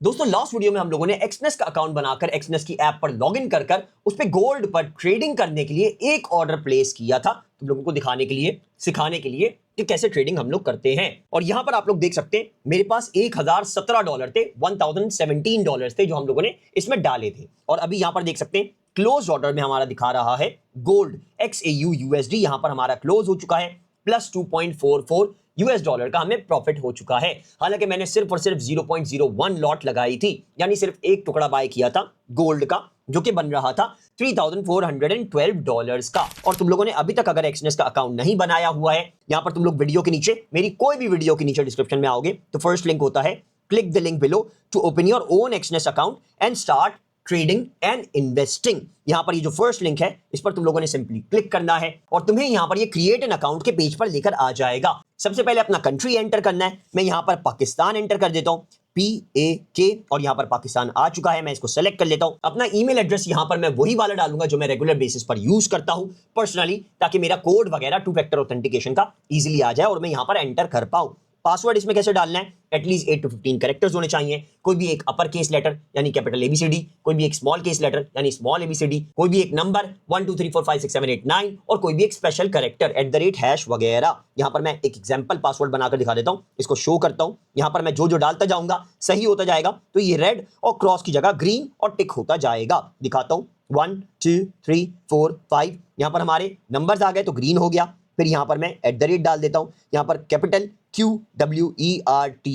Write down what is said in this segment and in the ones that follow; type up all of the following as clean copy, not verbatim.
दोस्तों last video में हम लोगों ने एक्सनेस का अकाउंट बनाकर एक्सनेस की ऐप पर लॉगिन कर कर उस पे गोल्ड पर ट्रेडिंग करने के लिए एक ऑर्डर प्लेस किया था, तुम लोगों को दिखाने के लिए, सिखाने के लिए कि कैसे ट्रेडिंग हम लोग करते हैं। और यहां पर आप लोग देख सकते हैं मेरे पास $1017 थे, $1017 थे जो हम लोगों ने इसमें डाले थे। और अभी यहां पर देख सकते हैं क्लोज ऑर्डर में हमारा दिखा रहा है गोल्ड XAU USD, यहां पर हमारा क्लोज हो चुका है प्लस 2.44 US डॉलर का हमें प्रॉफिट हो चुका है। हालांकि मैंने सिर्फ और सिर्फ 0.01 लॉट लगाई थी, यानी सिर्फ एक टुकड़ा बाय किया था गोल्ड का, जो कि बन रहा था $3,412 का। और तुम लोगों ने अभी तक अगर एक्सनेस का अकाउंट नहीं बनाया हुआ है, यहां पर तुम लोग वीडियो के नीचे, मेरी कोई भी वीडियो के नीचे डिस्क्रिप्शन में आओगे तो फर्स्ट लिंक होता है, click the link below to open your own Exness account and start trading and investing. यहां पर ये जो फर्स्ट लिंक है इस पर तुम लोगों ने सिंपली क्लिक करना है और तुम्हें यहां पर ये क्रिएट एन अकाउंट के पेज पर लेकर आ जाएगा। सबसे पहले अपना कंट्री एंटर करना है। मैं यहां पर पाकिस्तान एंटर कर देता हूं, PAK, और यहां पर पाकिस्तान आ चुका है। मैं इसको सेलेक्ट कर लेता हूं। अपना ईमेल एड्रेस यहां पर मैं वही वाला डालूंगा जो मैं रेगुलर बेसिस पर यूज करता हूं पर्सनली, ताकि मेरा कोड वगैरह 2 फैक्टर ऑथेंटिकेशन का इजीली आ जाए और मैं यहां पर एंटर कर पाऊं। पासवर्ड इसमें कैसे डालना है, एटलीस्ट 8 to 15 कैरेक्टर्स होने चाहिए। कोई भी एक अपर केस लेटर यानी कैपिटल ABCD, कोई भी एक स्मॉल केस लेटर यानी स्मॉल ABCD, कोई भी एक नंबर 1 2 3 4 5 6 7 8 9 और कोई भी एक स्पेशल कैरेक्टर @ वगैरह। यहां पर मैं एक एग्जांपल पासवर्ड बनाकर दिखा देता हूं, इसको शो करता हूं। यहां पर मैं जो जो डालता जाऊंगा सही होता जाएगा, तो ये रेड और क्रॉस की जगह ग्रीन और टिक होता जाएगा। दिखाता हूं 1 2 3 4 5, यहां पर हमारे नंबर्स आ गए तो ग्रीन हो गया। फिर यहां पर मैं @ डाल देता हूं, यहां पर कैपिटल QWERTY,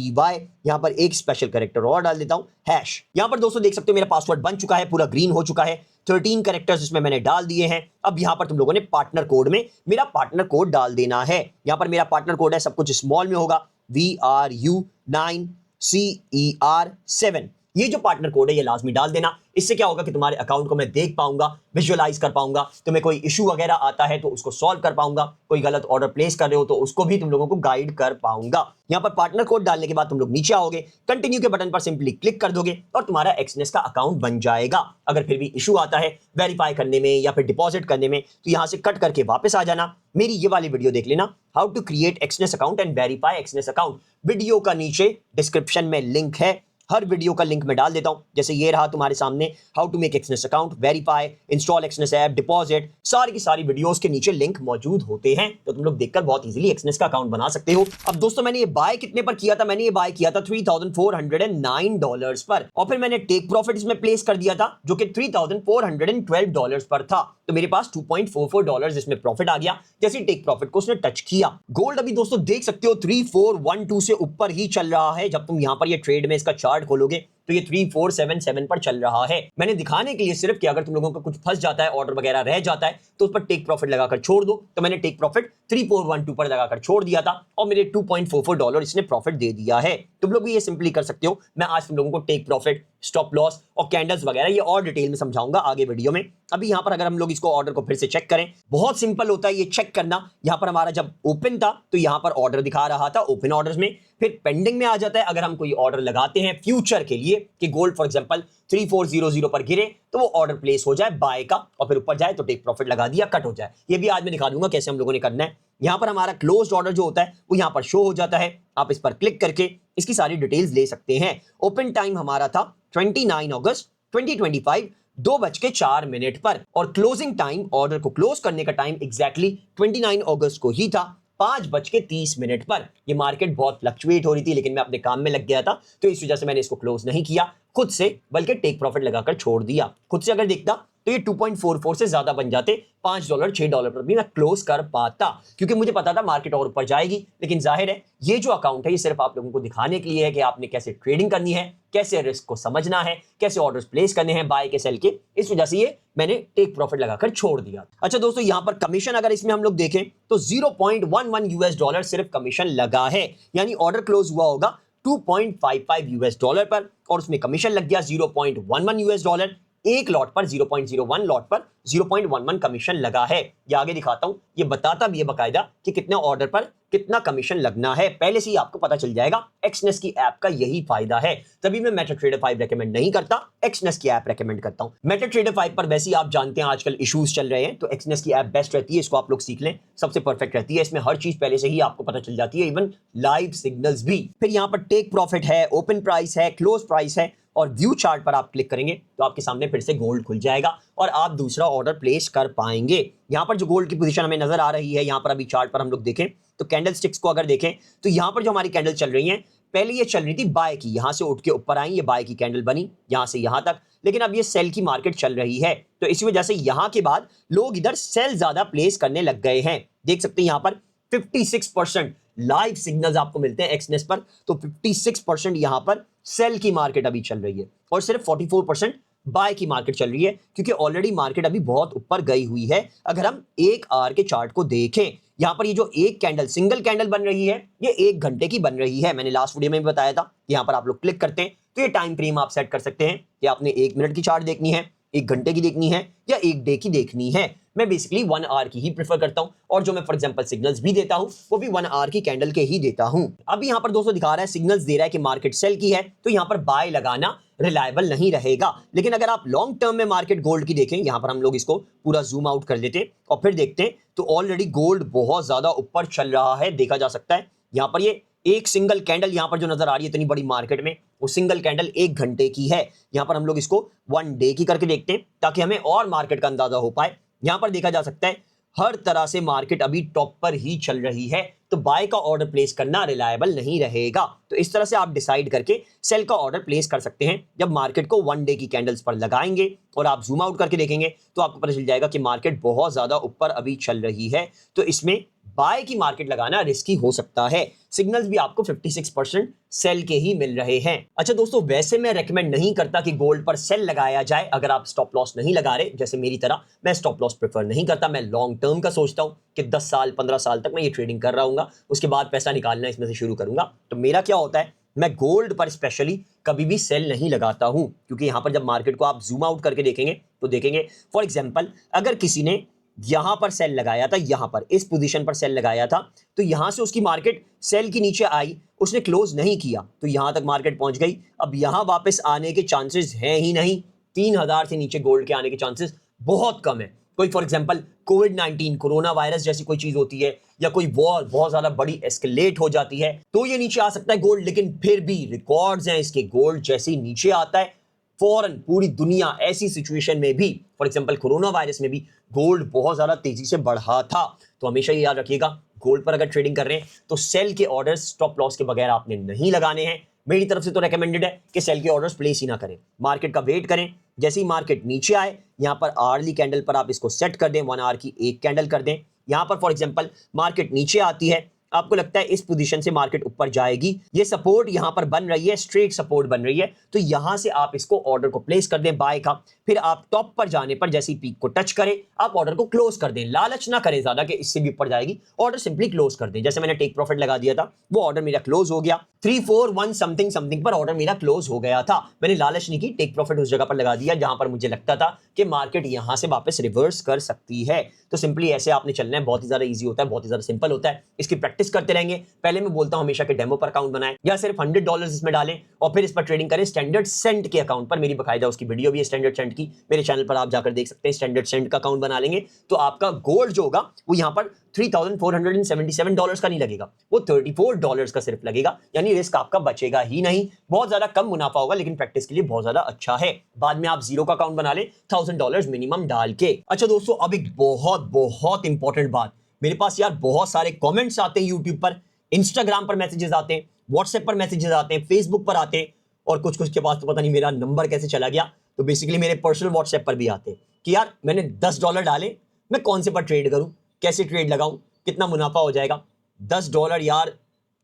यहां पर एक स्पेशल कैरेक्टर और डाल देता हूं हैश। यहां पर दोस्तों देख सकते हो मेरा पासवर्ड बन चुका है, पूरा ग्रीन हो चुका है। 13 कैरेक्टर्स इसमें मैंने डाल दिए हैं। अब यहां पर तुम लोगों ने पार्टनर कोड में मेरा पार्टनर कोड डाल देना है। यहां पर मेरा पार्टनर कोड है, सब कुछ स्मॉल में होगा, VRU9CER7। ये जो पार्टनर कोड है ये लाजमी डाल देना। इससे क्या होगा कि तुम्हारे अकाउंट को मैं देख पाऊंगा, विजुअलाइज कर पाऊंगा, तुम्हें कोई इशू वगैरह आता है तो उसको सॉल्व कर पाऊंगा, कोई गलत ऑर्डर प्लेस कर रहे हो तो उसको भी तुम लोगों को गाइड कर पाऊंगा। यहां पर पार्टनर कोड डालने के बाद तुम लोग नीचे आओगे, कंटिन्यू के बटन पर सिंपली क्लिक कर दोगे और तुम्हारा एक्सनेस का अकाउंट बन जाएगा। अगर फिर भी इशू आता है वेरीफाई करने में या फिर डिपॉजिट करने में तो यहां से कट करके वापस आ जाना। मेरी ये वाली वीडियो देख लेना, how to create Exness account and verify Exness account. Video का नीचे डिस्क्रिप्शन में लिंक है, हर वीडियो का लिंक मैं डाल देता हूं। जैसे ये रहा तुम्हारे सामने, how to make Exness account, verify, install Exness app, deposit, सारी की सारी वीडियोस के नीचे लिंक मौजूद होते हैं, तो तुम लोग देखकर बहुत इजीली एक्सनेस का अकाउंट बना सकते हो। अब दोस्तों मैंने ये बाय कितने पर किया था, मैंने ये बाय किया था $3,409 पर, और फिर मैंने टेक प्रॉफिट इसमें प्लेस कर दिया था जो कि $3,412 पर था। तो मेरे पास $2.44 इसमें प्रॉफिट आ गया जैसे टेक प्रॉफिट को उसने टच किया। गोल्ड अभी दोस्तों देख सकते हो 3412 से ऊपर ही चल रहा है। जब तुम यहां पर ये ट्रेड में इसका चार्ट खोलोगे तो ये 3477 पर चल रहा है। मैंने दिखाने के लिए सिर्फ कि अगर तुम लोगों का कुछ फंस जाता है, ऑर्डर वगैरह रह जाता है, तो उस पर टेक प्रॉफिट लगाकर छोड़ दो। तो मैंने टेक प्रॉफिट 3412 पर लगाकर छोड़ दिया था और मेरे $2.44 इसने प्रॉफिट दे दिया है। तुम लोग भी ये सिंपली कर सकते हो। मैं आज तुम लोगों को टेक प्रॉफिट, स्टॉप लॉस और कैंडल्स वगैरह ये और डिटेल में समझाऊंगा आगे वीडियो में। अभी यहां पर अगर हम लोग इसको ऑर्डर को फिर से चेक करें, बहुत सिंपल होता है ये चेक करना। यहां पर हमारा जब ओपन था तो यहां पर ऑर्डर दिखा रहा था ओपन ऑर्डर्स में, फिर पेंडिंग में आ जाता है। अगर हम कोई ऑर्डर लगाते हैं फ्यूचर के लिए कि गोल्ड फॉर एग्जांपल 3400 पर गिरे तो वो ऑर्डर प्लेस हो जाए बाय का, और फिर ऊपर जाए तो टेक प्रॉफिट लगा दिया, कट हो जाए। ये भी आज मैं दिखा दूंगा कैसे हम लोगों ने करना है। यहां पर हमारा क्लोज्ड ऑर्डर जो होता है वो यहां पर शो हो जाता है। आप इस पर क्लिक करके इसकी सारी डिटेल्स ले सकते हैं। ओपन टाइम हमारा था 29 अगस्त 2025 2:04 पर, और क्लोजिंग टाइम, ऑर्डर को क्लोज करने का टाइम एग्जैक्टली 29 अगस्त को ही था 5:30 पर। ये मार्केट बहुत फ्लक्चुएट हो रही थी लेकिन मैं अपने काम में लग गया था, तो इस वजह से मैंने इसको क्लोज नहीं किया खुद से, बल्कि टेक प्रॉफिट लगाकर छोड़ दिया। खुद से अगर देखता तो ये 2.44 से ज्यादा बन जाते, $5 $6 पर भी मैं क्लोज कर पाता, क्योंकि मुझे पता था मार्केट और ऊपर जाएगी। लेकिन जाहिर है ये जो अकाउंट है ये सिर्फ आप लोगों को दिखाने के लिए है कि आपने कैसे ट्रेडिंग करनी है, कैसे रिस्क को समझना है, कैसे ऑर्डर्स प्लेस करने हैं बाय के सेल के। इस वजह से ये मैंने टेक प्रॉफिट लगाकर छोड़ दिया। अच्छा दोस्तों, यहां पर कमीशन अगर इसमें हम लोग देखें तो $0.11 सिर्फ कमीशन लगा है, यानी ऑर्डर क्लोज हुआ होगा $2.55 पर और उसमें कमीशन लग गया $0.11। एक लॉट पर 0.01 लॉट पर 0.11 कमीशन लगा है। ये आगे दिखाता हूं, ये बताता भी है बकायदा कि कितने ऑर्डर पर कितना कमीशन लगना है, पहले से ही आपको पता चल जाएगा। एक्सनेस की ऐप का यही फायदा है, तभी मैं मेटाट्रेडर 5 रेकमेंड नहीं करता, एक्सनेस की ऐप रेकमेंड करता हूं। मेटाट्रेडर 5 पर वैसे ही आप जानते हैं आजकल इश्यूज चल रहे हैं, तो एक्सनेस की ऐप बेस्ट रहती है, इसको आप लोग सीख लें, सबसे परफेक्ट रहती है। इसमें हर चीज पहले से ही आपको पता चल जाती है, इवन लाइव सिग्नल्स भी। फिर यहाँ पर टेक प्रॉफिट है, ओपन प्राइस है, क्लोज प्राइस है, और व्यू चार्ट पर आप क्लिक करेंगे तो आपके सामने फिर से गोल्ड खुल जाएगा और आप दूसरा ऑर्डर प्लेस कर पाएंगे। यहां पर जो गोल्ड की पोजीशन हमें नजर आ रही है, यहां पर अभी चार्ट पर हम लोग देखें तो कैंडल स्टिक्स को अगर देखें तो यहां पर जो हमारी कैंडल चल रही है, पहले ये चल रही थी बाय की, यहां से उठ के ऊपर आई, ये बाय की कैंडल बनी यहां से यहां तक, लेकिन अब ये सेल की मार्केट चल रही है, तो इसी वजह से यहां के बाद लोग इधर सेल ज्यादा प्लेस करने लग गए हैं। देख सकते हैं यहां पर 56% लाइव सिग्नल्स आपको मिलते हैं एक्सनेस पर, तो 56% यहां पर सेल की मार्केट अभी चल रही है और सिर्फ 44% बाय की मार्केट चल रही है, क्योंकि ऑलरेडी मार्केट अभी बहुत ऊपर गई हुई है। अगर हम 1 आवर के चार्ट को देखें, यहां पर ये जो एक कैंडल सिंगल कैंडल बन रही है, ये 1 घंटे की बन रही है। मैंने लास्ट वीडियो में भी बताया था। यहां पर आप लोग क्लिक करते हैं तो ये टाइम फ्रेम आप सेट कर सकते हैं कि आपने 1 मिनट की चार्ट देखनी है, 1 घंटे की देखनी है, या 1 डे की देखनी है। मैं बेसिकली 1 आवर की ही प्रेफर करता हूं, और जो मैं फॉर एग्जांपल सिग्नल्स भी देता हूं वो भी 1 आवर की कैंडल के ही देता हूं। अभी यहां पर दोस्तों दिखा रहा है सिग्नल्स दे रहा है कि मार्केट सेल की है, तो यहां पर बाय लगाना रिलायबल नहीं रहेगा। लेकिन अगर आप लॉन्ग टर्म में मार्केट गोल्ड की देखें, यहां पर हम लोग इसको पूरा जूम आउट कर लेते हैं और फिर देखते हैं, तो ऑलरेडी गोल्ड बहुत ज्यादा ऊपर चल रहा है, देखा जा सकता है। यहां पर ये एक सिंगल कैंडल यहां पर जो नजर आ रही है इतनी बड़ी मार्केट में, वो सिंगल कैंडल 1 घंटे की है। यहां पर हम लोग इसको 1 डे की करके देखते हैं ताकि हमें और मार्केट का अंदाजा हो पाए। यहां पर देखा जा सकता है हर तरह से मार्केट अभी टॉप पर ही चल रही है, तो बाय का ऑर्डर प्लेस करना रिलायबल नहीं रहेगा। तो इस तरह से आप डिसाइड करके सेल का ऑर्डर प्लेस कर सकते हैं। जब मार्केट को 1 डे की कैंडल्स पर लगाएंगे और आप जूम आउट करके देखेंगे तो आपको पता चल जाएगा कि मार्केट बहुत ज्यादा ऊपर अभी चल रही है, तो इसमें बाय की मार्केट लगाना रिस्की हो सकता है। सिग्नल्स भी आपको 56% सेल के ही मिल रहे हैं। अच्छा दोस्तों, वैसे मैं रेकमेंड नहीं करता कि गोल्ड पर सेल लगाया जाए अगर आप स्टॉप लॉस नहीं लगा रहे, जैसे मेरी तरह। मैं स्टॉप लॉस प्रेफर नहीं करता, मैं लॉन्ग टर्म का सोचता हूं कि 10 साल 15 साल तक मैं ये ट्रेडिंग कर रहा हूंगा, उसके बाद पैसा निकालना इसमें से शुरू करूंगा। तो मेरा क्या होता है, मैं गोल्ड पर स्पेशली कभी भी सेल नहीं लगाता हूं, क्योंकि यहां पर जब मार्केट को आप जूम आउट करके देखेंगे तो देखेंगे फॉर एग्जांपल अगर किसी ने यहां पर सेल लगाया था, यहां पर इस पोजीशन पर सेल लगाया था, तो यहां से उसकी मार्केट सेल की नीचे आई, उसने क्लोज नहीं किया, तो यहां तक मार्केट पहुंच गई। अब यहां वापस आने के चांसेस हैं ही नहीं, 3000 से नीचे गोल्ड के आने के चांसेस बहुत कम है। कोई for example covid corona virus जैसी कोई चीज होती है, या कोई वॉर बहुत ज्यादा बड़ी एस्केलेट हो जाती है, तो ये नीचे आ सकता है गोल्ड। लेकिन फिर भी रिकॉर्ड्स हैं इसके, गोल्ड जैसे ही नीचे आता है फौरन पूरी दुनिया ऐसी सिचुएशन में भी, फॉर एग्जांपल कोरोना वायरस में भी गोल्ड बहुत ज्यादा तेजी से बढ़ा था। तो हमेशा ये याद रखिएगा, गोल्ड पर अगर ट्रेडिंग कर रहे हैं तो सेल के ऑर्डर्स स्टॉप लॉस के बगैर आपने नहीं लगाने हैं। मेरी तरफ से तो रेकमेंडेड है कि सेल के ऑर्डर्स प्लेस ही ना करें, मार्केट का वेट करें। जैसे ही मार्केट नीचे आए, यहां पर आवर्ली कैंडल पर आप इसको सेट कर दें, 1 आवर की एक कैंडल कर दें। यहां पर फॉर एग्जांपल मार्केट नीचे आती है, आपको लगता है इस पोजीशन से मार्केट ऊपर जाएगी, ये सपोर्ट यहां पर बन रही है, स्ट्रेट सपोर्ट बन रही है, तो यहां से आप इसको ऑर्डर को प्लेस कर दें बाय का। फिर आप टॉप पर जाने पर जैसे ही पीक को टच करें, आप ऑर्डर को क्लोज कर दें। लालच ना करें ज्यादा कि इससे भी ऊपर जाएगी, ऑर्डर सिंपली क्लोज कर दें। जैसे मैंने टेक प्रॉफिट लगा दिया था, वो ऑर्डर मेरा क्लोज हो गया, 341 समथिंग समथिंग पर ऑर्डर मेरा क्लोज हो गया था। मैंने लालच नहीं की, टेक प्रॉफिट उस जगह पर लगा दिया जहां पर मुझे लगता था कि मार्केट यहां से वापस रिवर्स कर सकती है। तो सिंपली ऐसे आपने चलना है, बहुत ही ज्यादा ईजी होता है, बहुत ही ज्यादा सिंपल होता है। इसकी प्रैक्टिस करते रहेंगे। पहले मैं बोलता हूं हमेशा कि डेमो पर अकाउंट बनाएं, या सिर्फ $100 इसमें डालें और फिर इस पर ट्रेडिंग करें स्टैंडर्ड सेंट के अकाउंट पर। मेरी बकायदा उसकी वीडियो भी है स्टैंडर्ड सेंट की, मेरे चैनल पर आप जाकर देख सकते हैं। स्टैंडर्ड सेंट का अकाउंट बना लेंगे तो आपका गोल्ड जो होगा वो यहां पर $3,477 का नहीं लगेगा, वो $34 का सिर्फ लगेगा, यानी रिस्क आपका बचेगा ही नहीं। बहुत ज्यादा कम मुनाफा होगा, लेकिन प्रैक्टिस के लिए बहुत ज्यादा अच्छा है। बाद में आप जीरो का अकाउंट बना ले $1000 मिनिमम डाल के। अच्छा दोस्तों, अब एक बहुत बहुत इंपॉर्टेंट बात, मेरे पास यार बहुत सारे कमेंट्स आते हैं यूट्यूब पर, इंस्टाग्राम पर मैसेजेस आते हैं, व्हाट्सएप पर मैसेजेस आते हैं, फेसबुक पर आते हैं, और कुछ कुछ के पास तो पता नहीं मेरा नंबर कैसे चला गया, तो बेसिकली मेरे पर्सनल व्हाट्सएप पर भी आते हैं कि यार मैंने $10 डाले, मैं कौन से पर ट्रेड करूं, कैसे ट्रेड लगाऊं, कितना मुनाफा हो जाएगा। $10 यार,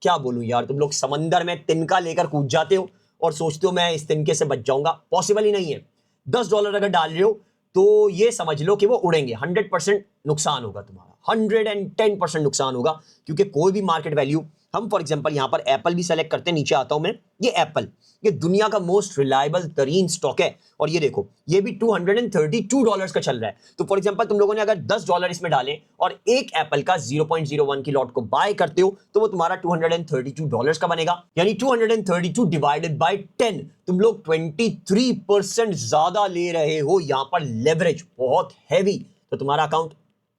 क्या बोलूं यार, तुम लोग समंदर में तिनका लेकर कूद जाते हो और सोचते हो मैं इस तिनके से बच जाऊंगा, पॉसिबल ही नहीं है। $10 अगर डाल रहे हो तो ये समझ लो कि वो उड़ेंगे, 100% नुकसान होगा तुम्हारा, 110% नुकसान होगा, क्योंकि कोई भी मार्केट वैल्यू हम फॉर एग्जांपल यहां पर एप्पल भी सेलेक्ट करते हैं, नीचे आता हूं मैं, ये एप्पल, ये दुनिया का मोस्ट रिलायबल तरीन स्टॉक है और ये देखो ये भी $232 का चल रहा है। तो फॉर एग्जांपल तुम लोगों ने अगर $10 इसमें डाले और एक एप्पल का 0.01 की लॉट को बाय करते हो तो वो तुम्हारा $232 का बनेगा, यानी 232 डिवाइडेड बाय 10, तुम लोग 23% ज्यादा ले रहे हो यहां पर लेवरेज, बहुत हैवी। तो तुम्हारा अकाउंट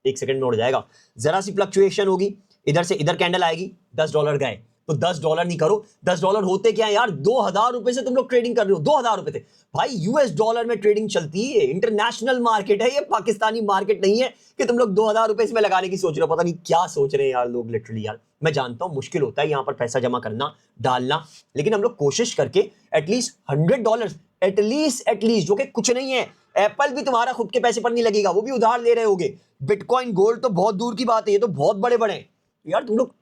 1 सेकंड में उड़ जाएगा। जरा सी फ्लक्चुएशन होगी, इधर से इधर कैंडल आएगी, $10 गए, तो $10 नहीं करो, $10 होते क्या है यार, 2000 रुपए से तुम लोग ट्रेडिंग कर रहे हो, 2000 रुपए थे भाई, यूएस डॉलर में ट्रेडिंग चलती है, इंटरनेशनल मार्केट है ये, पाकिस्तानी मार्केट नहीं है कि तुम लोग 2000 रुपए इसमें लगाने की सोच रहे हो। पता नहीं क्या सोच रहे हैं यार लोग, लिटरली यार मैं जानता हूं मुश्किल होता है यहां पर पैसा जमा करना डालना, लेकिन हम लोग कोशिश करके एटलीस्ट $100 एटलीस्ट जो कि कुछ नहीं है, एप्पल भी तुम्हारा खुद के पैसे पर नहीं लगेगा, वो भी उधार ले रहे होगे, बिटकॉइन गोल्ड तो बहुत दूर की बात है, ये तो बहुत बड़े बड़े हैं यार, तुम लोग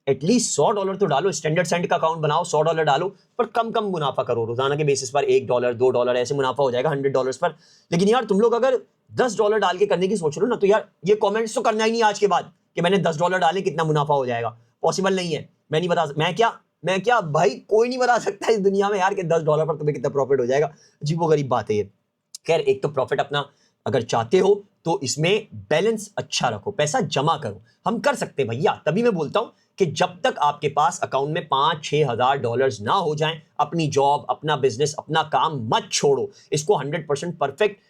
एटलीस्ट $100 तो डालो, स्टैंडर्ड सेंट का अकाउंट बनाओ, $100 डालो, पर कम कम मुनाफा करो, रोजाना के बेसिस पर $1 $2 ऐसे मुनाफा हो जाएगा $100 पर। लेकिन यार तुम लोग अगर $10 डाल के करने की सोच रहे हो ना, तो यार ये कमेंट्स तो करना ही नहीं आज के बाद कि मैंने $10 डाले कितना मुनाफा हो जाएगा, पॉसिबल नहीं है। मैं नहीं बता, मैं क्या भाई, कोई नहीं बता सकता इस दुनिया में यार कि $10 पर तुम्हें कितना प्रॉफिट हो जाएगा, अजीबोगरीब बात है ये। खैर, एक तो प्रॉफिट अपना अगर चाहते हो तो इसमें बैलेंस अच्छा रखो, पैसा जमा करो, हम कर सकते हैं भैया। तभी मैं बोलता हूं कि जब तक आपके पास अकाउंट में $5-6 हजार डॉलर्स ना हो जाएं, अपनी जॉब, अपना बिजनेस, अपना काम मत छोड़ो, इसको 100% परफेक्ट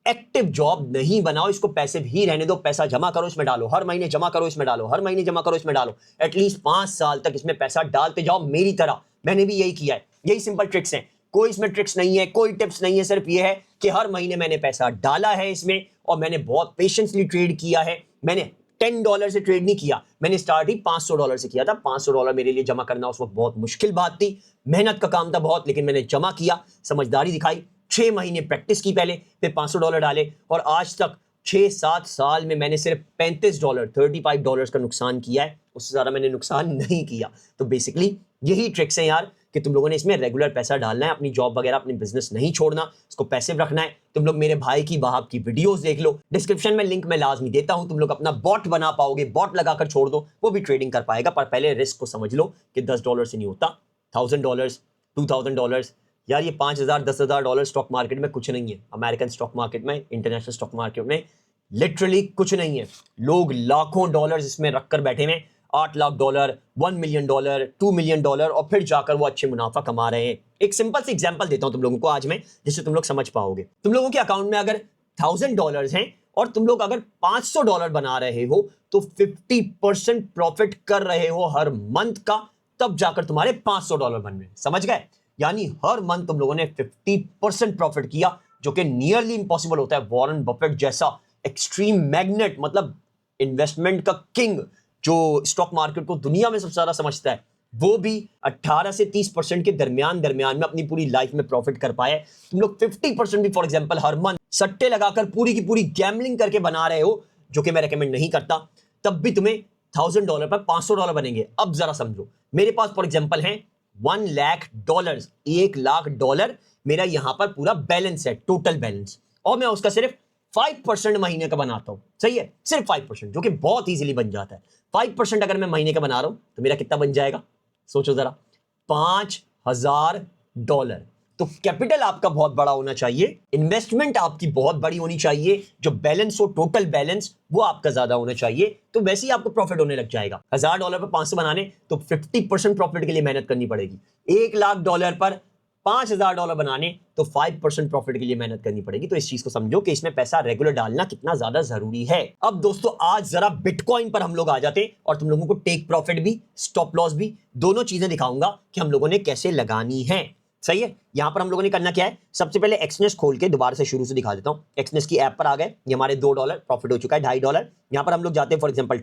एक्टिव जॉब नहीं बनाओ, इसको पैसिव ही रहने दो, पैसा जमा करो इसमें डालो, हर महीने जमा करो इसमें डालो, हर महीने जमा करो इसमें डालो, एटलीस्ट 5 साल तक इसमें पैसा डालते जाओ मेरी तरह। मैंने भी यही किया है, यही सिंपल ट्रिक्स हैं, कोई इसमें ट्रिक्स नहीं है, कोई टिप्स नहीं है, सिर्फ ये है कि हर महीने मैंने पैसा डाला है इसमें और मैंने बहुत पेशेंसली ट्रेड किया है। मैंने $10 से ट्रेड नहीं किया, मैंने स्टार्ट ही $500 से किया था। $500 मेरे लिए जमा करना उस वक्त बहुत मुश्किल बात थी, मेहनत का काम था बहुत, लेकिन मैंने जमा किया, समझदारी दिखाई, 6 महीने प्रैक्टिस की पहले, फिर $500 डाले और आज तक 6-7 साल में मैंने सिर्फ $35 का नुकसान किया है, उससे ज्यादा मैंने नुकसान नहीं किया। तो बेसिकली यही ट्रिक्स हैं यार कि तुम लोगों ने इसमें रेगुलर पैसा डालना है, अपनी जॉब वगैरह, अपनी बिजनेस नहीं छोड़ना, इसको पैसिव रखना है। तुम लोग मेरे भाई की वहाब की वीडियोस देख लो, डिस्क्रिप्शन में लिंक मैं लाजमी देता हूं, तुम लोग अपना बॉट बना पाओगे, बॉट लगाकर छोड़ दो, वो भी ट्रेडिंग कर पाएगा, पर पहले रिस्क को समझ लो कि $10 से नहीं होता, $1000 $2000 यार, ये $5000-10,000 स्टॉक मार्केट में कुछ नहीं है, अमेरिकन स्टॉक मार्केट में, इंटरनेशनल स्टॉक मार्केट में लिटरली कुछ नहीं है। लोग लाखों डॉलर्स इसमें रखकर बैठे हैं, $8 लाख, $1 मिलियन, $2 मिलियन, और फिर जाकर वो अच्छे मुनाफा कमा रहे हैं। एक सिंपल सी एग्जांपल देता हूं तुम लोगों को आज मैं, जिससे तुम लोग समझ पाओगे। तुम लोगों के अकाउंट में अगर $1000 हैं और तुम लोग अगर $500 बना रहे हो तो 50% प्रॉफिट कर रहे हो हर मंथ का, तब जाकर तुम्हारे $500 बन रहे हैं, समझ गए? यानी हर मंथ तुम लोगों ने 50% प्रॉफिट किया, जो कि नियरली इंपॉसिबल होता है। वॉरेन बफेट जैसा एक्सट्रीम मैग्नेट, मतलब इन्वेस्टमेंट का किंग, जो स्टॉक मार्केट को दुनिया में सबसे ज्यादा समझता है, वो भी 18 से 30% के दरमियान में अपनी पूरी लाइफ में प्रॉफिट कर पाए। तुम लोग 50% भी फॉर एग्जांपल हर मंथ सट्टे लगाकर पूरी की पूरी गैम्बलिंग करके बना रहे हो, जो कि मैं रेकमेंड नहीं करता, तब भी तुम्हें $1000 पर $500 बनेंगे। अब जरा समझो, मेरे पास फॉर एग्जांपल है $1 लाख, $1 लाख मेरा यहां पर पूरा बैलेंस है, टोटल बैलेंस, और मैं उसका सिर्फ 5% महीने का बनाता हूं, सही है, सिर्फ 5%, जो कि बहुत इजीली बन जाता है। 5% अगर मैं महीने का बना रहा हूं तो मेरा कितना बन जाएगा, सोचो जरा, $5000। तो कैपिटल आपका बहुत बड़ा होना चाहिए, इन्वेस्टमेंट आपकी बहुत बड़ी होनी चाहिए, जो बैलेंस हो, टोटल बैलेंस, वो आपका ज्यादा होना चाहिए, तो वैसे ही आपको प्रॉफिट होने लग जाएगा। $1000 पर 500 बनाने तो 50% प्रॉफिट के लिए मेहनत करनी पड़ेगी। $1 लाख पर $5000 बनाने तो 5% प्रॉफिट के लिए मेहनत करनी पड़ेगी। तो इस चीज को समझो कि इसमें पैसा रेगुलर डालना कितना ज्यादा जरूरी है। अब दोस्तों, आज जरा बिटकॉइन पर हम लोग आ जाते हैं और तुम लोगों को टेक प्रॉफिट भी, स्टॉप लॉस भी, दोनों चीजें दिखाऊंगा कि हम लोगों ने कैसे लगानी है। सही है, यहां पर हम लोगों ने करना क्या है, सबसे पहले एक्सनेस खोल के दोबारा से शुरू से दिखा देता हूं। एक्सनेस की ऐप पर आ गए, ये हमारे $2 प्रॉफिट हो चुका है, $2.5। यहां पर हम लोग जाते हैं फॉर एग्जांपल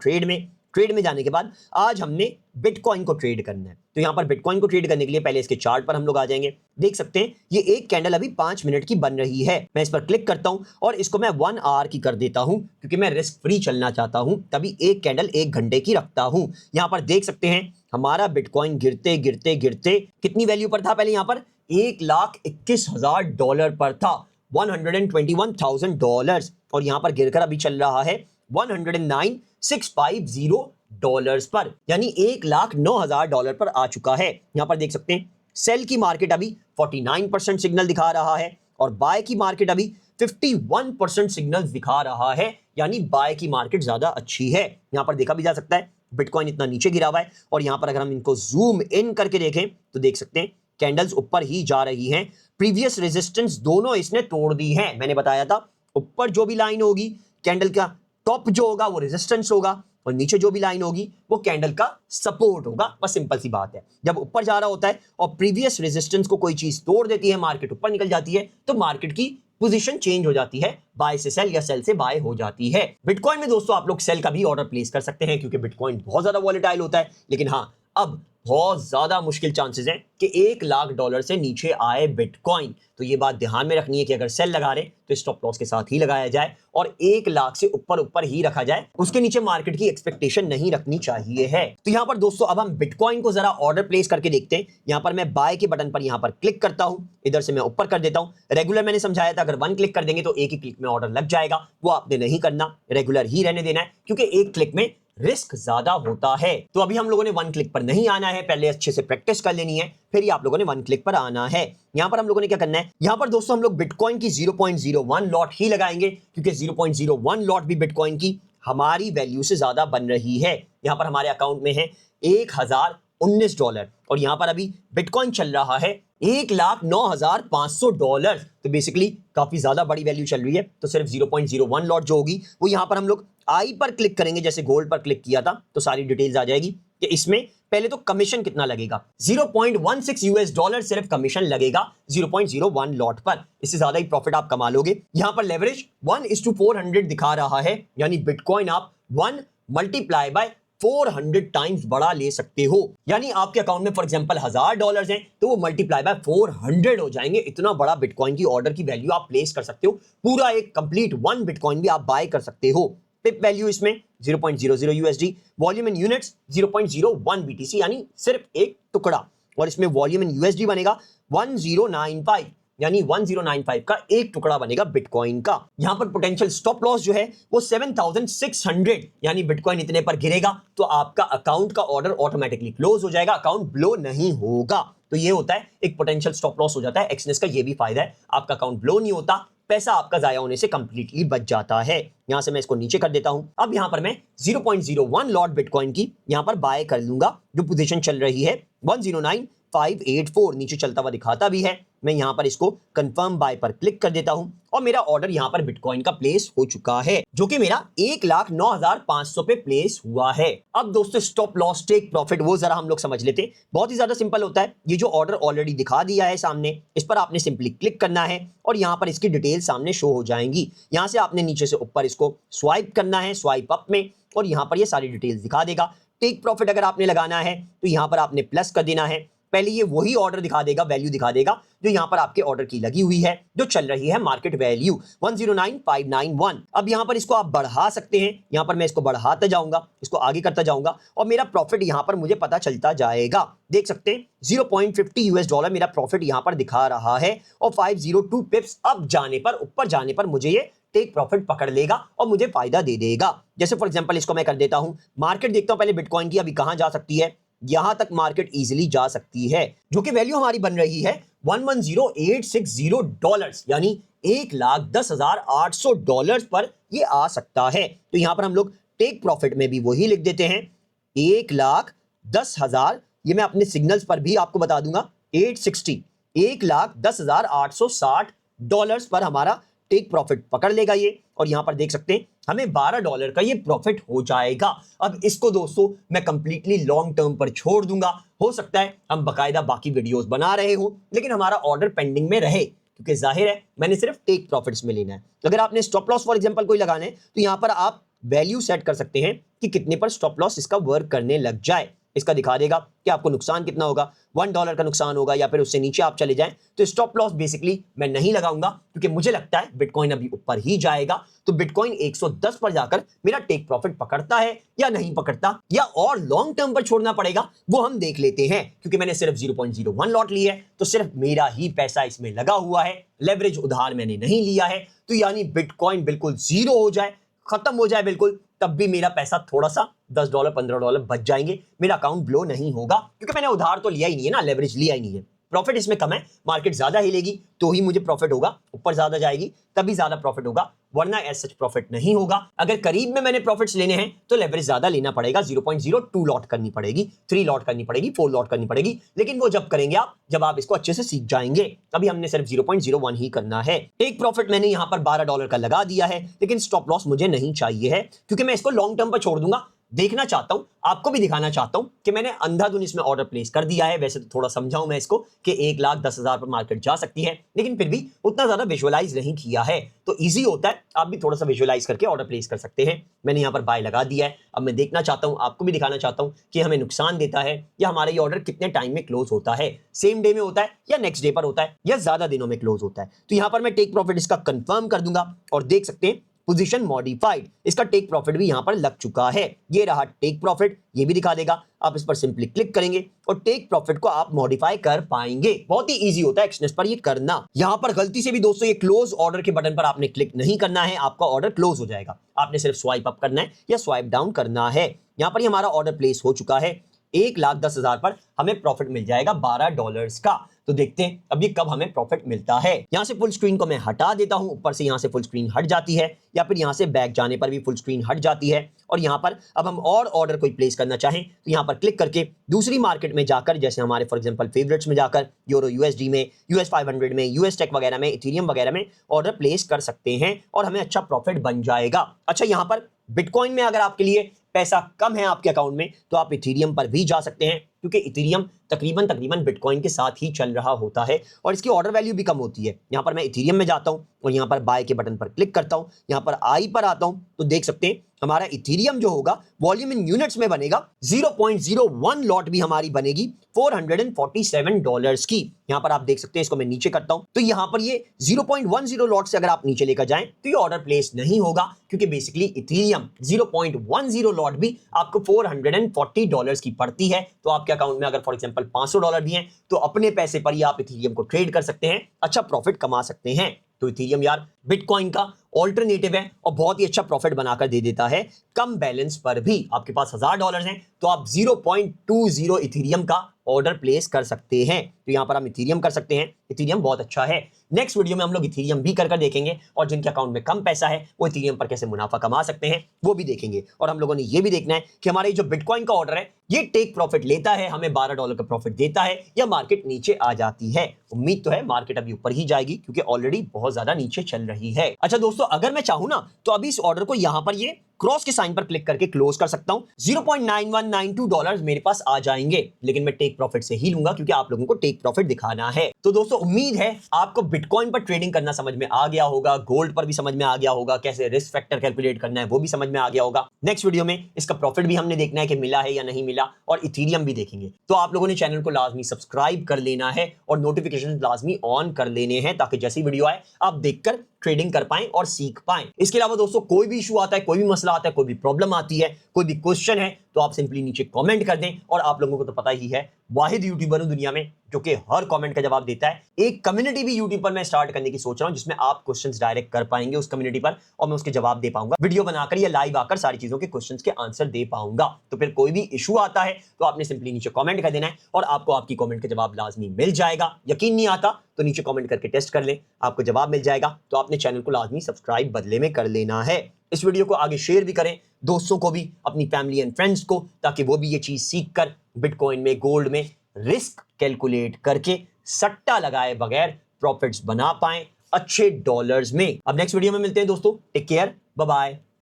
ट्रेड में जाने के बाद आज हमने बिटकॉइन को ट्रेड करना है। तो यहां पर बिटकॉइन को ट्रेड करने के लिए पहले इसके चार्ट पर हम लोग आ जाएंगे। देख सकते हैं ये एक कैंडल अभी 5 मिनट की बन रही है। मैं इस पर क्लिक करता हूं और इसको मैं 1 आवर की कर देता हूं, क्योंकि मैं रिस्क फ्री चलना चाहता हूं, तभी एक कैंडल 1 घंटे की रखता हूं। यहां पर देख सकते हैं हमारा बिटकॉइन गिरते गिरते गिरते कितनी वैल्यू पर था, पहले यहां पर $1,21,000 पर था, $121,000, और यहां पर गिरकर अभी चल रहा है $109,650 डॉलर्स पर, यानी $1,09,000 पर आ चुका है। यहां पर देख सकते हैं सेल की मार्केट अभी 49% सिग्नल दिखा रहा है और बाय की मार्केट अभी 51% सिग्नल दिखा रहा है, यानी बाय की मार्केट ज्यादा अच्छी है। यहां पर देखा भी जा सकता है बिटकॉइन इतना नीचे गिरा हुआ है और यहां पर अगर हम इनको जूम इन करके देखें तो देख सकते हैं कैंडल्स ऊपर ही जा रही हैं। प्रीवियस रेजिस्टेंस दोनों इसने तोड़ दी हैं। मैंने बताया था ऊपर जो भी लाइन होगी कैंडल का टॉप जो होगा वो रेजिस्टेंस होगा और नीचे जो भी लाइन होगी वो कैंडल का सपोर्ट होगा। बस सिंपल सी बात है, जब ऊपर जा रहा होता है और प्रीवियस रेजिस्टेंस को कोई चीज तोड़ देती है, मार्केट ऊपर निकल जाती है, तो मार्केट की पोजीशन चेंज हो जाती है, बाय से सेल या सेल से बाय हो जाती है। बिटकॉइन में दोस्तों आप लोग सेल का भी ऑर्डर प्लेस कर सकते हैं क्योंकि बिटकॉइन बहुत ज्यादा वॉलेटाइल होता है, लेकिन हाँ अब बहुत ज्यादा मुश्किल चांसेस हैं कि $1,00,000 से नीचे आए बिटकॉइन। तो ये बात ध्यान में रखनी है कि अगर सेल लगा रहे तो स्टॉप लॉस के साथ ही लगाया जाए और 1,00,000 से ऊपर ही रखा जाए, उसके नीचे मार्केट की एक्सपेक्टेशन नहीं रखनी चाहिए है। तो यहां पर दोस्तों अब हम बिटकॉइन को जरा ऑर्डर प्लेस करके देखते हैं। यहां पर मैं बाय के बटन पर यहां पर क्लिक करता हूं, इधर से मैं ऊपर कर देता हूं। रेगुलर मैंने समझाया था अगर 1 क्लिक कर देंगे तो एक ही क्लिक में ऑर्डर लग जाएगा, वो आपने नहीं करना, रेगुलर ही रहने देना है क्योंकि एक क्लिक में रिस्क ज्यादा होता है। तो अभी हम लोगों ने 1 क्लिक पर नहीं आना है, पहले अच्छे से प्रैक्टिस कर लेनी है, फिर ही आप लोगों ने 1 क्लिक पर आना है। यहां पर हम लोगों ने क्या करना है, यहां पर दोस्तों हम लोग बिटकॉइन की 0.01 लॉट ही लगाएंगे क्योंकि 0.01 लॉट भी बिटकॉइन की हमारी वैल्यू से ज्यादा बन रही है। यहां पर हमारे अकाउंट में है $1,019 और यहां पर अभी बिटकॉइन चल रहा है $1,09,500। तो बेसिकली काफी ज्यादा बड़ी वैल्यू चल रही है। तो सिर्फ 0.01 लॉट जो होगी वो यहां पर हम लोग आई पर क्लिक करेंगे, जैसे गोल्ड पर क्लिक किया था तो सारी डिटेल्स आ जाएगी कि इसमें पहले तो कमीशन कितना लगेगा, $0.16 सिर्फ कमीशन लगेगा 0.01 लॉट पर। इससे ज्यादा ही प्रॉफिट आप कमा लोगे। यहां पर लेवरेज 1:400 दिखा रहा है, यानी बिटकॉइन आप 1 मल्टीप्लाई बाय 400 टाइम्स बड़ा ले सकते हो। यानी आपके अकाउंट में फॉर एग्जांपल $1,000 हैं तो वो मल्टीप्लाई बाय 400 हो जाएंगे। इतना बड़ा बिटकॉइन की ऑर्डर की वैल्यू आप प्लेस कर सकते हो, पूरा एक कंप्लीट 1 बिटकॉइन भी आप बाय कर सकते हो। पिप वैल्यू इसमें 0.00 USD, वॉल्यूम इन यूनिट्स 0.01 BTC, यानी सिर्फ एक टुकड़ा, और इसमें वॉल्यूम इन USD बनेगा 1095, यानी 1095 का एक टुकड़ा बनेगा बिटकॉइन का। यहां पर पोटेंशियल स्टॉप लॉस जो है वो 7600, यानी बिटकॉइन इतने पर गिरेगा तो आपका अकाउंट का ऑर्डर ऑटोमेटिकली क्लोज हो जाएगा, अकाउंट ब्लो नहीं होगा। तो ये होता है एक पोटेंशियल स्टॉप लॉस हो जाता है। एक्सनेस का ये भी फायदा है, आपका अकाउंट ब्लो नहीं होता, पैसा आपका जाया होने से कंप्लीटली बच जाता है। यहां से मैं इसको नीचे कर देता हूं। अब यहां पर मैं 0.01 लॉट बिटकॉइन की यहां पर बाय कर लूंगा। जो पोजीशन चल रही है 109584 नीचे चलता हुआ दिखाता भी है। मैं यहां पर इसको कंफर्म बाय पर क्लिक कर देता हूं और मेरा ऑर्डर यहां पर बिटकॉइन का प्लेस हो चुका है, जो कि मेरा 1,09,500 पे प्लेस हुआ है। अब दोस्तों स्टॉप लॉस टेक प्रॉफिट वो जरा हम लोग समझ लेते हैं। बहुत ही ज्यादा सिंपल होता है। ये जो ऑर्डर ऑलरेडी दिखा दिया है सामने, इस पर आपने सिंपली क्लिक करना है और यहां पर इसकी डिटेल सामने शो हो जाएंगी। यहां से आपने नीचे से ऊपर इसको स्वाइप करना है, स्वाइप अप में, और यहां पर ये सारी डिटेल्स दिखा देगा। टेक प्रॉफिट अगर आपने लगाना है तो यहां पर आपने प्लस कर देना है। पहले ये वही ऑर्डर दिखा देगा, वैल्यू दिखा देगा जो यहां पर आपके ऑर्डर की लगी हुई है, जो चल रही है मार्केट वैल्यू 109591। अब यहां पर इसको आप बढ़ा सकते हैं। यहां पर मैं इसको बढ़ाता जाऊंगा, इसको आगे करता जाऊंगा और मेरा प्रॉफिट यहां पर मुझे पता चलता जाएगा। देख सकते हैं $0.50 मेरा प्रॉफिट यहां पर दिखा रहा है और 502 पिप्स अब जाने पर, ऊपर जाने पर मुझे ये टेक प्रॉफिट पकड़ लेगा और मुझे फायदा दे देगा। जैसे फॉर एग्जांपल इसको मैं कर देता हूं, मार्केट देखता हूं पहले बिटकॉइन की अभी कहां जा सकती है। यहां तक मार्केट इजीली जा सकती है, जो कि वैल्यू हमारी बन रही है $110,860, यानी $1,10,800 पर ये आ सकता है। तो यहां पर हम लोग टेक प्रॉफिट में भी वही लिख देते हैं 1,10,000। ये मैं अपने सिग्नल्स पर भी आपको बता दूंगा 860, $1,10,860 पर हमारा टेक प्रॉफिट पकड़ लेगा ये। और यहां पर देख सकते हैं हमें $12 का ये प्रॉफिट हो जाएगा। अब इसको दोस्तों मैं कंप्लीटली लॉन्ग टर्म पर छोड़ दूंगा। हो सकता है हम बकायदा बाकी वीडियोस बना रहे हो लेकिन हमारा ऑर्डर पेंडिंग में रहे, क्योंकि जाहिर है मैंने सिर्फ टेक प्रॉफिट्स में लेना है। अगर आपने स्टॉप लॉस फॉर एग्जांपल कोई लगाना है तो यहां पर आप वैल्यू सेट कर सकते हैं कि कितने पर स्टॉप लॉस इसका वर्क करने लग जाए। इसका दिखा देगा कि आपको नुकसान कितना होगा, $1 का नुकसान होगा या फिर उससे नीचे आप चले जाएं। तो स्टॉप लॉस बेसिकली मैं नहीं लगाऊंगा क्योंकि मुझे लगता है बिटकॉइन अभी ऊपर ही जाएगा। तो बिटकॉइन 110 पर जाकर मेरा टेक प्रॉफिट पकड़ता है या नहीं पकड़ता, या और लॉन्ग टर्म पर छोड़ना पड़ेगा, वो हम देख लेते हैं। क्योंकि मैंने सिर्फ 0.01 लॉट ली है तो सिर्फ मेरा ही पैसा इसमें लगा हुआ है, लेवरेज उधार मैंने नहीं लिया है। तो यानी बिटकॉइन बिल्कुल जीरो हो जाए, खत्म हो जाए बिल्कुल, तब भी मेरा पैसा थोड़ा सा $10 $15 बच जाएंगे, मेरा अकाउंट ब्लो नहीं होगा, क्योंकि मैंने उधार तो लिया ही नहीं है ना, लेवरेज लिया ही नहीं है। प्रॉफिट इसमें कम है, मार्केट ज्यादा हिलेगी तो ही मुझे प्रॉफिट होगा, ऊपर ज्यादा जाएगी तभी ज्यादा प्रॉफिट होगा, वरना एज सच प्रॉफिट नहीं होगा। अगर करीब में मैंने प्रॉफिट्स लेने हैं तो लेवरेज ज्यादा लेना पड़ेगा, 0.02 लॉट करनी पड़ेगी, 3 लॉट करनी पड़ेगी, 4 लॉट करनी पड़ेगी, लेकिन वो जब करेंगे आप, जब आप इसको अच्छे से सीख जाएंगे। अभी हमने सिर्फ 0.01 ही करना है। टेक प्रॉफिट मैंने यहां पर $12 का लगा दिया है, लेकिन स्टॉप लॉस मुझे नहीं चाहिए है, क्योंकि मैं इसको लॉन्ग टर्म पर छोड़ दूंगा। देखना चाहता हूं, आपको भी दिखाना चाहता हूं कि मैंने अंधाधुन इसमें ऑर्डर प्लेस कर दिया है। वैसे तो थोड़ा समझाऊं मैं इसको कि 1,10,000 पर मार्केट जा सकती है, लेकिन फिर भी उतना ज्यादा विजुअलाइज नहीं किया है, तो इजी होता है, आप भी थोड़ा सा विजुअलाइज करके ऑर्डर प्लेस कर सकते हैं। मैंने यहाँ पर बाय लगा दिया है। अब मैं देखना चाहता हूं, आपको भी दिखाना चाहता हूं कि हमें नुकसान देता है या हमारा ये ऑर्डर कितने टाइम में क्लोज होता है, सेम डे में होता है या नेक्स्ट डे पर होता है या ज्यादा दिनों में क्लोज होता है। तो यहां पर मैं टेक प्रॉफिट इसका कंफर्म कर दूंगा और देख सकते हैं पोजीशन मॉडिफाइड, इसका टेक प्रॉफिट भी यहां पर लग चुका है। ये रहा टेक प्रॉफिट, ये भी दिखा देगा। आप इस पर सिंपली क्लिक करेंगे और टेक प्रॉफिट को आप मॉडिफाई कर पाएंगे। बहुत ही इजी होता है एक्सनेस पर ये करना। यहां पर गलती से भी दोस्तों ये क्लोज ऑर्डर के बटन पर आपने क्लिक नहीं करना है, आपका ऑर्डर क्लोज हो जाएगा। आपने सिर्फ स्वाइप अप करना है या स्वाइप डाउन करना है। यहां पर हमारा ऑर्डर प्लेस हो चुका है, 1,10,000 पर हमें प्रॉफिट मिल जाएगा $12 का। तो देखते हैं अब ये कब हमें प्रॉफिट मिलता है। यहां से फुल स्क्रीन को मैं हटा देता हूं, ऊपर से यहां से फुल स्क्रीन हट जाती है, या फिर यहां से बैक जाने पर भी फुल स्क्रीन हट जाती है। और यहां पर अब हम और ऑर्डर कोई प्लेस करना चाहें तो यहां पर क्लिक करके दूसरी मार्केट में जाकर, जैसे हमारे फॉर एग्जांपल फेवरेट्स में जाकर यूरो यूएसडी में, यूएस 500 में, यूएस टेक वगैरह में, इथेरियम वगैरह में ऑर्डर प्लेस कर सकते हैं और हमें अच्छा प्रॉफिट बन जाएगा। अच्छा, यहां पर बिटकॉइन में अगर आपके लिए पैसा कम है आपके अकाउंट में तो आप इथेरियम पर भी जा सकते हैं, क्योंकि इथेरियम तकरीबन बिटकॉइन के साथ ही चल रहा होता है और इसकी ऑर्डर वैल्यू भी कम होती है। यहां पर मैं इथेरियम में जाता हूं और यहां पर बाय के बटन पर क्लिक करता हूं, यहां पर आई पर आता हूं तो देख सकते हैं हमारा इथेरियम जो होगा वॉल्यूम इन यूनिट्स में बनेगा, 0.01 लॉट भी हमारी बनेगी $447 की। यहां पर आप देख सकते हैं, इसको मैं नीचे करता हूं तो यहां पर ये 0.10 लॉट से अगर आप नीचे लेकर जाएं तो ये ऑर्डर प्लेस नहीं होगा, क्योंकि बेसिकली इथेरियम 0.10 लॉट भी आपको $440 की पड़ती है। तो आपके अकाउंट में अगर फॉर एग्जांपल $500 भी हैं तो अपने पैसे पर ही आप इथेरियम को ट्रेड कर सकते हैं, अच्छा प्रॉफिट कमा सकते हैं। तो इथेरियम यार बिटकॉइन का ऑल्टरनेटिव है और बहुत ही अच्छा प्रॉफिट बनाकर दे देता है कम बैलेंस पर भी। आपके पास $1,000 हैं तो आप 0.20 इथेरियम का ऑर्डर प्लेस कर सकते हैं। तो यहां पर हम इथेरियम कर सकते हैं, इथेरियम बहुत अच्छा है। नेक्स्ट वीडियो में हम लोग इथेरियम भी कर देखेंगे और जिनके अकाउंट में कम पैसा है वो इथेरियम पर कैसे मुनाफा कमा सकते हैं वो भी देखेंगे। और हम लोगों ने ये भी देखना है कि हमारे जो बिटकॉइन का ऑर्डर है ये टेक प्रॉफिट लेता है, हमें $12 का प्रॉफिट देता है या मार्केट नीचे आ जाती है। उम्मीद तो है मार्केट अभी ऊपर ही जाएगी, क्योंकि ऑलरेडी बहुत ज्यादा नीचे चल रही है। अच्छा दोस्तों, अगर मैं चाहूं ना तो अभी इस ऑर्डर को यहां पर ये क्रॉस के साइन पर क्लिक करके क्लोज कर सकता हूं, $0.9192 मेरे पास आ जाएंगे, लेकिन मैं टेक प्रॉफिट से ही लूंगा क्योंकि आप लोगों को टेक प्रॉफिट दिखाना है। तो दोस्तों उम्मीद है आपको बिटकॉइन पर ट्रेडिंग करना समझ में आ गया होगा, गोल्ड पर भी समझ में आ गया होगा, कैसे रिस्क फैक्टर कैलकुलेट करना है वो भी समझ में आ गया होगा। नेक्स्ट वीडियो में इसका प्रॉफिट भी हमने देखना है कि मिला है या नहीं मिला, और इथेरियम भी देखेंगे। तो आप लोगों ने चैनल को लाजमी सब्सक्राइब कर लेना है और नोटिफिकेशन लाजमी ऑन कर लेने हैं, ताकि जैसी वीडियो आए आप देखकर ट्रेडिंग कर पाएं और सीख पाएं। इसके अलावा दोस्तों कोई भी इशू आता है, कोई भी मसला आता है, कोई भी प्रॉब्लम आती है, कोई भी क्वेश्चन है, तो आप सिंपली नीचे कमेंट कर दें। और आप लोगों को तो पता ही है, वाहिद यूट्यूबर हूं दुनिया में जो कि हर कमेंट का जवाब देता है। एक कम्युनिटी भी यूट्यूब पर मैं स्टार्ट करने की सोच रहा हूं, जिसमें आप क्वेश्चंस डायरेक्ट कर पाएंगे उस कम्युनिटी पर और मैं उसके जवाब दे पाऊंगा, वीडियो बनाकर या लाइव आकर सारी चीजों के क्वेश्चंस के आंसर दे पाऊंगा। तो फिर कोई भी इशू आता है तो आपने सिंपली नीचे कमेंट कर देना है और आपको आपकी कमेंट का जवाब लाजमी मिल जाएगा। यकीन नहीं आता तो नीचे कमेंट करके टेस्ट कर ले, आपको जवाब मिल जाएगा। तो आपने चैनल को लाजमी सब्सक्राइब बदले में कर लेना है। इस वीडियो को आगे शेयर भी करें दोस्तों को भी, अपनी फैमिली एंड फ्रेंड्स को, ताकि वो भी ये चीज सीख कर बिटकॉइन में, गोल्ड में रिस्क कैलकुलेट करके सट्टा लगाए बगैर प्रॉफिट्स बना पाएं अच्छे डॉलर्स में। अब नेक्स्ट वीडियो में मिलते हैं दोस्तों, टेक केयर, बाय बाय।